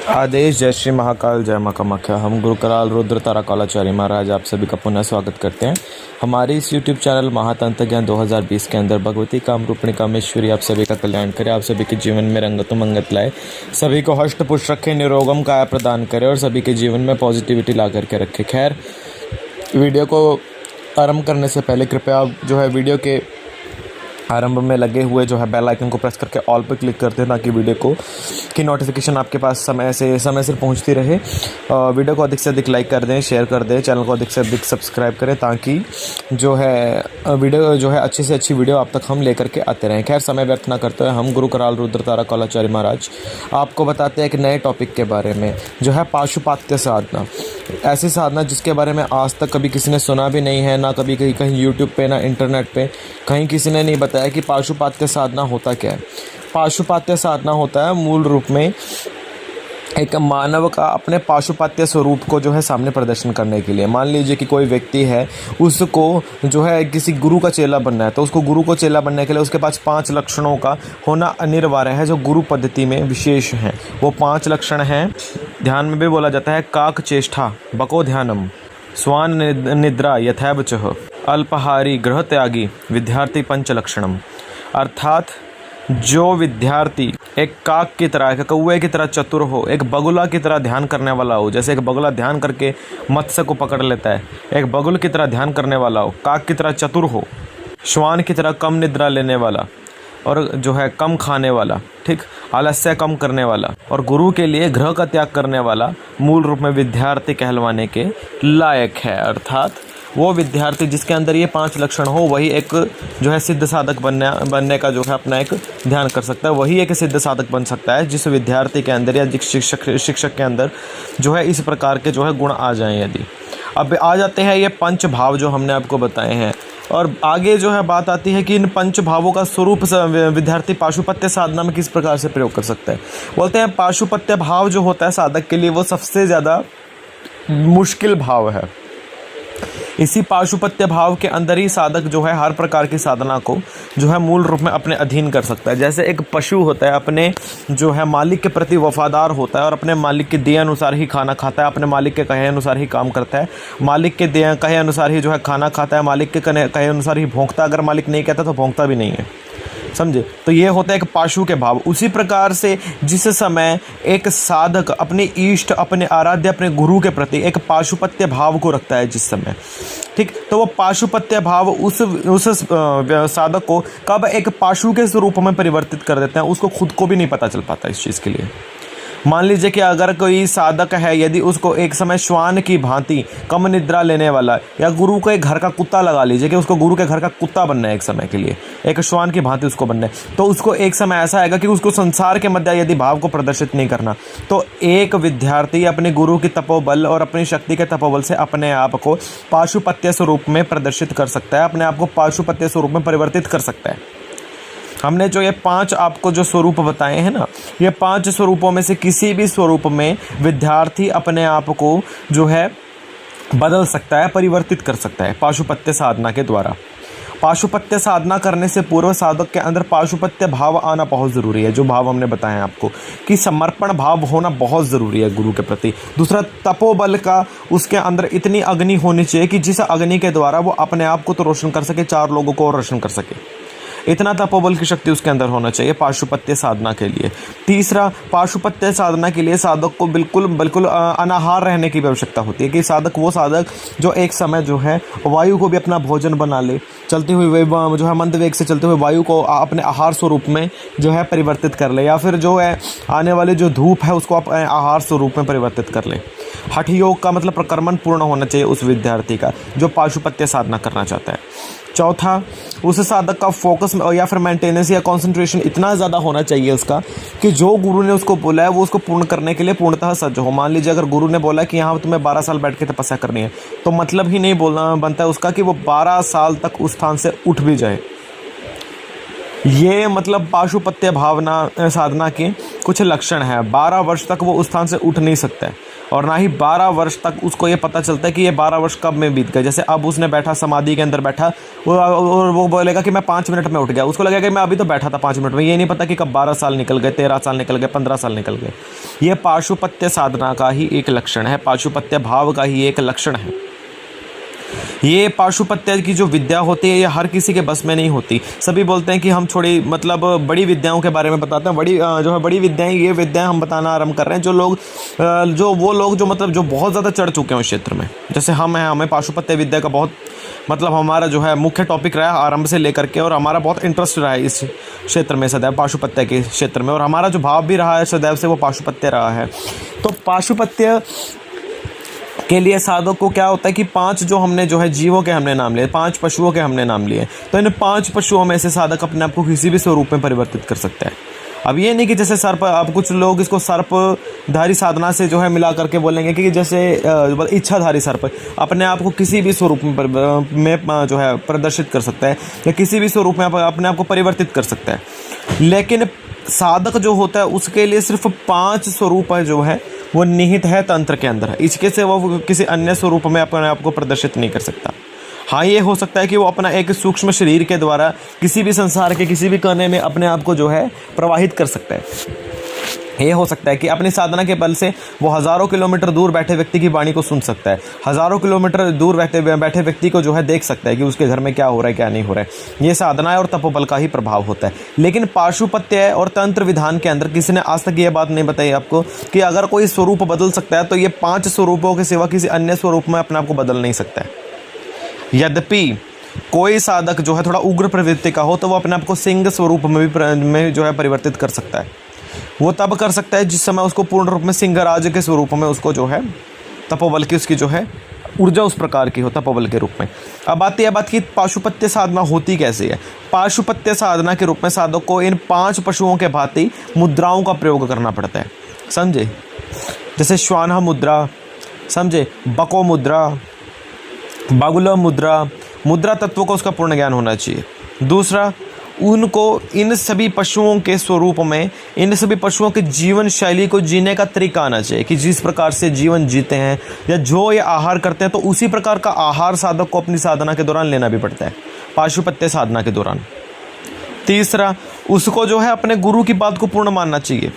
आदेश जय श्री महाकाल जय मां कामाख्या। हम गुरु कराल रुद्र ताराकालाचार्य महाराज आप सभी का पुनः स्वागत करते हैं हमारे इस YouTube चैनल महातंत्र ज्ञान 2020 के अंदर। भगवती कामरूपिणी कामेश्वरी आप सभी का कल्याण करे, आप सभी के जीवन में रंगत मंगत लाए, सभी को हष्ट पुष्ट रखे, निरोगम काया प्रदान करे और सभी के जीवन में पॉजिटिविटी ला करके रखे। खैर, वीडियो को आरंभ करने से पहले कृपया जो है वीडियो के आरंभ में लगे हुए जो है बेल आइकन को प्रेस करके ऑल पर क्लिक करते हैं ताकि वीडियो को की नोटिफिकेशन आपके पास समय से पहुंचती रहे। वीडियो को अधिक से अधिक लाइक कर दें, शेयर कर दें, चैनल को अधिक से अधिक सब्सक्राइब करें ताकि जो है वीडियो जो है अच्छी से अच्छी वीडियो आप तक हम लेकर के आते रहें। खैर, समय व्यर्थ ना करते हुए हम गुरु कराल रुद्र ताराकालाचार्य महाराज आपको बताते हैं एक नए टॉपिक के बारे में, जो है पाशुपात्य साधना। ऐसी साधना जिसके बारे में आज तक कभी किसी ने सुना भी नहीं है, ना कभी कहीं यूट्यूब पे, ना इंटरनेट पे कहीं किसी ने नहीं बताया कि पाशुपात्य साधना होता क्या है। पाशुपात्य साधना होता है मूल रूप में एक मानव का अपने पाशुपात्य स्वरूप को जो है सामने प्रदर्शन करने के लिए। मान लीजिए कि कोई व्यक्ति है, उसको जो है किसी गुरु का चेला बनना है, तो उसको गुरु को चेला बनने के लिए उसके पास 5 लक्षणों का होना अनिवार्य है जो गुरु पद्धति में विशेष हैं। वो 5 लक्षण हैं, ध्यान में भी बोला जाता है काक चेष्टा बको ध्यानम स्वान निद्रा यथैव चह अल्पहारी गृह त्यागी विद्यार्थी पंच लक्षणम। अर्थात जो विद्यार्थी एक काक की तरह, एक कौवे की तरह चतुर हो, एक बगुला की तरह ध्यान करने वाला हो, जैसे एक बगुला ध्यान करके मत्स्य को पकड़ लेता है, एक बगुल की तरह ध्यान करने वाला हो, काक की तरह चतुर हो, श्वान की तरह कम निद्रा लेने वाला और जो है कम खाने वाला, ठीक, आलस्य कम करने वाला और गुरु के लिए ग्रह का त्याग करने वाला मूल रूप में विद्यार्थी कहलवाने के लायक है। अर्थात वो विद्यार्थी जिसके अंदर ये 5 लक्षण हो वही एक जो है सिद्ध साधक बनने का जो है अपना एक ध्यान कर सकता है, वही एक सिद्ध साधक बन सकता है जिस विद्यार्थी के अंदर या जिस शिक्षक के अंदर जो है इस प्रकार के जो है गुण आ जाएं। यदि अब आ जाते हैं ये 5 भाव जो हमने आपको बताए हैं, और आगे जो है बात आती है कि इन 5 भावों का स्वरूप विद्यार्थी पाशुपत्य साधना में किस प्रकार से प्रयोग कर सकता है। बोलते हैं पाशुपत्य भाव जो होता है साधक के लिए वो सबसे ज़्यादा मुश्किल भाव है। इसी पाशुपत्य भाव के अंदर ही साधक जो है हर प्रकार की साधना को जो है मूल रूप में अपने अधीन कर सकता है। जैसे एक पशु होता है, अपने जो है मालिक के प्रति वफादार होता है और अपने मालिक के दिए अनुसार ही खाना खाता है, अपने मालिक के कहे अनुसार ही काम करता है, मालिक के दिए कहे अनुसार ही जो है खाना खाता है, मालिक के कहे अनुसार ही भौंकता। अगर मालिक नहीं कहता तो भौंकता भी नहीं है, समझे। तो ये होता है एक पाशु के भाव। उसी प्रकार से जिस समय एक साधक अपने इष्ट, अपने आराध्य, अपने गुरु के प्रति एक पाशुपत्य भाव को रखता है जिस समय, ठीक, तो वो पाशुपत्य भाव उस साधक को कब एक पाशु के स्वरूप में परिवर्तित कर देते हैं उसको खुद को भी नहीं पता चल पाता इस चीज़ के लिए। मान लीजिए कि अगर कोई साधक है, यदि उसको एक समय श्वान की भांति कम निद्रा लेने वाला, या गुरु को एक घर का कुत्ता लगा लीजिए कि उसको गुरु के घर का कुत्ता बनना है एक समय के लिए, एक श्वान की भांति उसको बनना है, तो उसको एक समय ऐसा आएगा कि उसको संसार के मध्य यदि भाव को प्रदर्शित नहीं करना, तो एक विद्यार्थी अपने गुरु की तपोबल और अपनी शक्ति के तपोबल से अपने आप को पाशुपत्य स्वरूप में प्रदर्शित कर सकता है, अपने आप को पाशुपत्य स्वरूप में परिवर्तित कर सकता है। हमने जो ये 5 आपको जो स्वरूप बताए हैं ना, ये 5 स्वरूपों में से किसी भी स्वरूप में विद्यार्थी अपने आप को जो है बदल सकता है, परिवर्तित कर सकता है पाशुपत्य साधना के द्वारा। पाशुपत्य साधना करने से पूर्व साधक के अंदर पाशुपत्य भाव आना बहुत ज़रूरी है। जो भाव हमने बताए हैं आपको कि समर्पण भाव होना बहुत ज़रूरी है गुरु के प्रति। दूसरा, तपोबल का उसके अंदर इतनी अग्नि होनी चाहिए कि जिस अग्नि के द्वारा वो अपने आप को तो रोशन कर सके, 4 लोगों को और रोशन कर सके, इतना तपोबल की शक्ति उसके अंदर होना चाहिए पाशुपत्य साधना के लिए। तीसरा, पाशुपत्य साधना के लिए साधक को बिल्कुल अनाहार रहने की आवश्यकता होती है कि साधक वो साधक जो एक समय जो है वायु को भी अपना भोजन बना ले, चलती हुई जो है मंद वेग से चलते हुए वायु को अपने आहार स्वरूप में जो है परिवर्तित कर ले, या फिर जो है आने वाले जो धूप है उसको अपने आहार स्वरूप में परिवर्तित कर ले। हठ योग का मतलब प्रकर्मण पूर्ण होना चाहिए उस विद्यार्थी का जो पाशुपत्य साधना करना चाहता है। चौथा, उस साधक का फोकस या फिर मेंटेनेंस या कंसंट्रेशन इतना ज़्यादा होना चाहिए उसका कि जो गुरु ने उसको बोला है वो उसको पूर्ण करने के लिए पूर्णतः सज्ज हो। मान लीजिए अगर गुरु ने बोला कि यहाँ तुम्हें 12 साल बैठ के तपस्या करनी है, तो मतलब ही नहीं बोलना बनता है उसका कि वो 12 साल तक उस स्थान से उठ भी जाए। ये मतलब पाशुपत्य भावना साधना के कुछ लक्षण है। 12 वर्ष तक वो उस स्थान से उठ नहीं सकता है, और ना ही 12 वर्ष तक उसको ये पता चलता है कि ये 12 वर्ष कब में बीत गए। जैसे अब उसने बैठा समाधि के अंदर बैठा, वो बोलेगा कि मैं 5 मिनट में उठ गया, उसको लगेगा कि मैं अभी तो बैठा था 5 मिनट में। ये नहीं पता कि कब 12 साल निकल गए, 13 साल निकल गए, 15 साल निकल गए। ये पाशुपत्य साधना का ही एक लक्षण है, पाशुपत्य भाव का ही एक लक्षण है। ये पाशुपत्य की जो विद्या होती है ये हर किसी के बस में नहीं होती। सभी बोलते हैं कि हम थोड़ी मतलब बड़ी विद्याओं के बारे में बताते हैं, बड़ी विद्याएं, ये विद्याएं हम बताना आरंभ कर रहे हैं। वो लोग जो मतलब जो बहुत ज़्यादा चढ़ चुके हैं उस क्षेत्र में, जैसे हम हैं, हमें पाशुपत्य विद्या का बहुत मतलब हमारा जो है मुख्य टॉपिक रहा है आरंभ से लेकर के, और हमारा बहुत इंटरेस्ट रहा है इस क्षेत्र में सदैव, पाशुपत्य के क्षेत्र में, और हमारा जो भाव भी रहा है सदैव से वो पाशुपत्य रहा है। तो पाशुपत्य के लिए साधक को क्या होता है कि 5 जो हमने जो है जीवों के हमने नाम लिए, 5 पशुओं के हमने नाम लिए, तो इन 5 पशुओं में से साधक अपने आप को किसी भी स्वरूप में परिवर्तित कर सकता है। अब ये नहीं कि जैसे सर्प, अब कुछ लोग इसको सर्पधारी साधना से जो है मिला करके बोलेंगे कि जैसे इच्छाधारी सर्प अपने आप को किसी भी स्वरूप में जो है प्रदर्शित कर सकता है, या किसी भी स्वरूप में अपने आप को परिवर्तित कर सकता है। लेकिन साधक जो होता है उसके लिए सिर्फ 5 स्वरूप है जो है वो निहित है तंत्र के अंदर है, इसके से वो किसी अन्य स्वरूप में अपने आप को प्रदर्शित नहीं कर सकता। हाँ, ये हो सकता है कि वो अपना एक सूक्ष्म शरीर के द्वारा किसी भी संसार के किसी भी कोने में अपने आप को जो है प्रवाहित कर सकता है। ये हो सकता है कि अपनी साधना के बल से वो हज़ारों किलोमीटर दूर बैठे व्यक्ति की वाणी को सुन सकता है, हज़ारों किलोमीटर दूर बैठे व्यक्ति को जो है देख सकता है कि उसके घर में क्या हो रहा है क्या नहीं हो रहा है। ये साधना और तपोबल का ही प्रभाव होता है। लेकिन पाशुपत्य और तंत्र विधान के अंदर किसी ने आज तक ये बात नहीं बताई आपको कि अगर कोई स्वरूप बदल सकता है तो ये 5 स्वरूपों के सिवा किसी अन्य स्वरूप में अपने आप को बदल नहीं सकता है। यद्यपि कोई साधक जो है थोड़ा उग्र प्रवृत्ति का हो तो वो अपने आप को सिंह स्वरूप में जो है परिवर्तित कर सकता है। वो तब कर सकता है जिस समय उसको पूर्ण रूप में सिंहराज के स्वरूप में उसको जो है तपोबल की उसकी जो है ऊर्जा उस प्रकार की हो तपोबल के रूप में। अब आती है बात की पाशुपत्य साधना होती कैसे है। पाशुपत्य साधना के रूप में साधक को इन 5 पशुओं के भांति मुद्राओं का प्रयोग करना पड़ता है, समझे। जैसे श्वान मुद्रा, समझे, बको मुद्रा, बागुला मुद्रा, मुद्रा तत्व को उसका पूर्ण ज्ञान होना चाहिए। दूसरा, उनको इन सभी पशुओं के स्वरूप में, इन सभी पशुओं के जीवन शैली को जीने का तरीका आना चाहिए कि जिस प्रकार से जीवन जीते हैं या जो ये आहार करते हैं तो उसी प्रकार का आहार साधक को अपनी साधना के दौरान लेना भी पड़ता है, पाशुपत्य साधना के दौरान। तीसरा, उसको जो है अपने गुरु की बात को पूर्ण मानना चाहिए।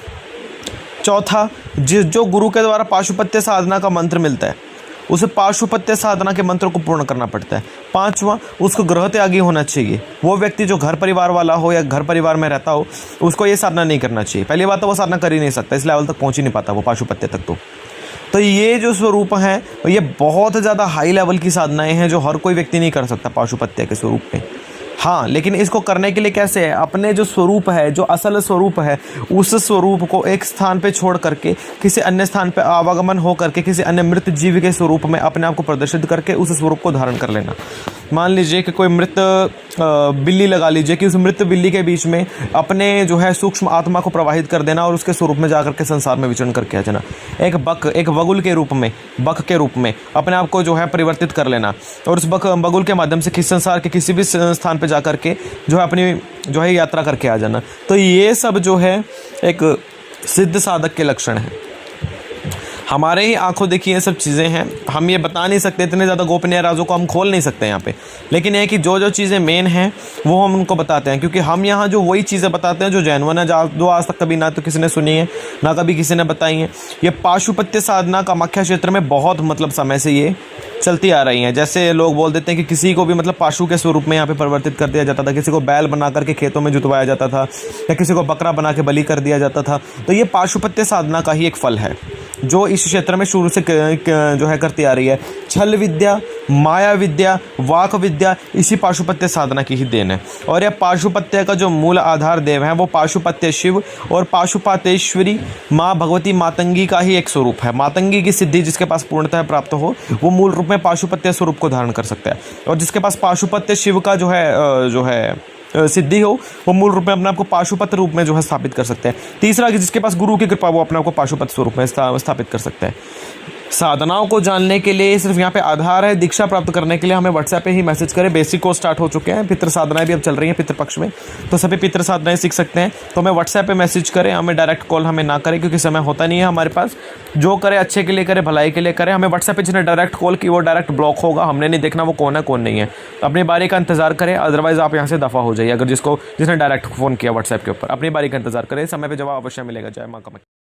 चौथा, जो गुरु के द्वारा पाशुपत्य साधना का मंत्र मिलता है उसे पाशुपत्य साधना के मंत्र को पूर्ण करना पड़ता है। 5वां, उसको गृह त्यागी होना चाहिए। वो व्यक्ति जो घर परिवार वाला हो या घर परिवार में रहता हो उसको ये साधना नहीं करना चाहिए। पहली बात तो वो साधना कर ही नहीं सकता, इस लेवल तक पहुंच ही नहीं पाता वो पाशुपत्य तक। तो ये जो स्वरूप हैं ये बहुत ज़्यादा हाई लेवल की साधनाएं हैं जो हर कोई व्यक्ति नहीं कर सकता पाशुपत्य के स्वरूप में। हाँ, लेकिन इसको करने के लिए कैसे है, अपने जो स्वरूप है, जो असल स्वरूप है, उस स्वरूप को एक स्थान पे छोड़ करके किसी अन्य स्थान पे आवागमन हो करके किसी अन्य मृत जीव के स्वरूप में अपने आप को प्रदर्शित करके उस स्वरूप को धारण कर लेना। मान लीजिए कि कोई मृत बिल्ली लगा लीजिए कि उस मृत बिल्ली के बीच में अपने जो है सूक्ष्म आत्मा को प्रवाहित कर देना और उसके स्वरूप में जाकर के संसार में विचरण करके आ जाना। एक बगुल के रूप में, बक के रूप में अपने आप को जो है परिवर्तित कर लेना और उस बगुल के माध्यम से संसार के किसी भी स्थान पर जा करके जो है अपनी जो है यात्रा करके आ जाना। तो ये सब जो है एक सिद्ध साधक के लक्षण है। हमारे ही आंखों देखी ये सब चीज़ें हैं, हम ये बता नहीं सकते, इतने ज़्यादा गोपनीय राजों को हम खोल नहीं सकते यहाँ पे। लेकिन ये कि जो चीज़ें मेन हैं वो हम उनको बताते हैं, क्योंकि हम यहाँ जो वही चीज़ें बताते हैं जो जैनवन है, जो आज तक कभी ना तो किसी ने सुनी है ना कभी किसी ने बताई है। ये पाशुपत्य साधना कामाख्या क्षेत्र में बहुत मतलब समय से ये चलती आ रही हैं। जैसे लोग बोल देते हैं कि किसी को भी मतलब पाशु के स्वरूप में यहाँ पे परिवर्तित कर दिया जाता था, किसी को बैल बना करके खेतों में जुतवाया जाता था या किसी को बकरा बना के बलि कर दिया जाता था। तो ये पाशुपत्य साधना का ही एक फल है जो इस क्षेत्र में शुरू से जो है करती आ रही है। छल विद्या, माया विद्या, वाक विद्या इसी पाशुपत्य साधना की ही देन है। और यह पाशुपत्य का जो मूल आधार देव है वो पाशुपत्य शिव और पाशुपातेश्वरी माँ भगवती मातंगी का ही एक स्वरूप है। मातंगी की सिद्धि जिसके पास पूर्णतः प्राप्त हो वो मूल रूप में पाशुपत्य स्वरूप को धारण कर सकता है, और जिसके पास पाशुपत्य शिव का जो है सिद्धि हो वो मूल रूप में अपने आपको पाशुपत रूप में जो है स्थापित कर सकते हैं। तीसरा कि जिसके पास गुरु की कृपा वो अपने आपको पाशुपत स्वरूप में स्थापित कर सकते हैं। साधनाओं को जानने के लिए सिर्फ यहाँ पे आधार है। दीक्षा प्राप्त करने के लिए हमें व्हाट्सएप पे ही मैसेज करें। बेसिक कोर्स स्टार्ट हो चुके हैं, पितृ साधनाएं भी अब चल रही हैं पितृपक्ष में, तो सभी पितृ साधनाएं सीख सकते हैं। तो हमें व्हाट्सएप पे मैसेज करें, हमें डायरेक्ट कॉल हमें ना करें क्योंकि समय होता नहीं है हमारे पास। जो करे अच्छे के लिए करे, भलाई के लिए करे। हमें व्हाट्सएप पे जिसने डायरेक्ट कॉल की वो डायरेक्ट ब्लॉक होगा, हमने नहीं देखना वो कौन है कौन नहीं है। तो अपनी बारी का इंतजार करें, अदरवाइज आप यहाँ से दफ़ा हो जाइए। अगर जिसने डायरेक्ट फ़ोन किया व्हाट्सएप के ऊपर, अपनी बारी का इंतजार करें, समय पर जवाब अवश्य मिलेगा। जय माँ कामाख्या।